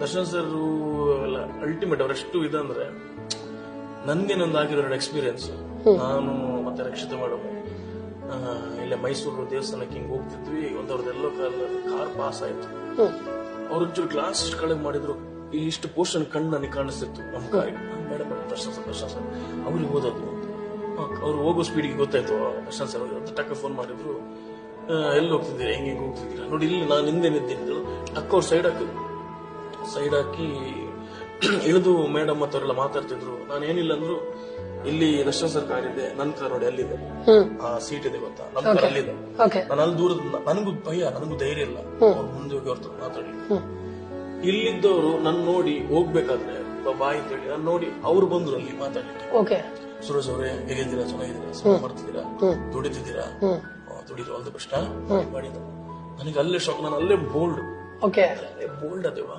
Darshan sir ultimate ಅವರೆಷ್ಟು ಇದಂದ್ರೆ ನನ್ಗೇನೊಂದು ಆಗಿರೋ ಎರಡು experience. ನಾನು ಮತ್ತೆ ರಕ್ಷಿತ ಮೇಡಮ್ ಇಲ್ಲೇ ಮೈಸೂರು ದೇವಸ್ಥಾನಕ್ಕೆ ಹಿಂಗ್ ಹೋಗ್ತಿದ್ವಿ. ಒಂದವ್ರದ್ದೆಲ್ಲೋ ಕಾರ್ ಪಾಸ್ ಆಯ್ತು. ಅವ್ರ ಒಂಚೂರು ಗ್ಲಾಸ್ ಕೆಳಗೆ ಮಾಡಿದ್ರು, ಇಷ್ಟು ಪೋರ್ಷನ್ ಕಣ್ಣು ನನಗೆ ಕಾಣಿಸ್ತಿತ್ತು. ನಮ್ ಕಾರಿಗೆ ಮೇಡಮ್ ದರ್ಶನ್ ಸರ್ ಅವ್ರಿಗೆ ಓದೋದು. ಅವ್ರು ಹೋಗೋ ಸ್ಪೀಡಿಗೆ ಗೊತ್ತಾಯ್ತು ದರ್ಶನ್ ಸರ್ ಅವ್ರಿಗೆ ಟಕ್ಕ ಫೋನ್ ಮಾಡಿದ್ರು. ಎಲ್ಲಿ ಹೋಗ್ತಿದ್ದೀರಾ, ಹೆಂಗೆ ಹೋಗ್ತಿದ್ದೀರಾ ನೋಡಿ, ಇಲ್ಲಿ ನಾನು ಹಿಂದೆ ನಿಂತಿದ್ದು. ಟಕ್ಕ ಅವ್ರು ಸೈಡ್ ಹಾಕಿ ಇಳಿದು ಮೇಡಮ್ ಮತ್ತವರೆಲ್ಲ ಮಾತಾಡ್ತಿದ್ರು. ನಾನು ಏನಿಲ್ಲ ಅಂದ್ರು, ಇಲ್ಲಿ ದರ್ಶನ್ ಸರ್ ಕಾರ್ ಇದೆ, ನನ್ ಕಾರ್ ನೋಡಿ ಅಲ್ಲಿದೆ, ಆ ಸೀಟ್ ಇದೆ ಗೊತ್ತಾ, ನಮ್ ಕಾರ್ ಅಲ್ಲಿದೆ. ನಾನು ಅಲ್ಲಿ ದೂರದ, ನನಗೂ ಭಯ, ನನಗೂ ಧೈರ್ಯ ಇಲ್ಲ. ಅವ್ರು ಮುಂದೆ ಹೋಗಿ ಅವ್ರ ಮಾತಾಡಿ ಇಲ್ಲಿದ್ದವರು ನನ್ ನೋಡಿ ಹೋಗ್ಬೇಕಾದ್ರೆ ಬಾಯ್ ಅಂತ ಹೇಳಿ ನಾನು ನೋಡಿ ಅವ್ರು ಬಂದ್ರು ಅಲ್ಲಿ ಮಾತಾಡ್ಲಿಕ್ಕೆ. ಸುರೇಶ್ ಅವರೇ ಹೇಗಿದ್ದೀರಾ, ಚೆನ್ನಾಗಿದ್ದೀರಾ, ಮಾಡ್ತಿದ್ದೀರಾ, ದುಡಿತಿದ್ದೀರಾ, ದುಡಿದ್ರು ಆಲ್ ದ ಬೆಸ್ಟ್ ಮಾಡಿದ್ರು. ನನಗೆ ಅಲ್ಲೇ ಶಾಕ್, ನಾನು ಅಲ್ಲೇ ಬೋಲ್ಡ್ ಅದೇವಾ.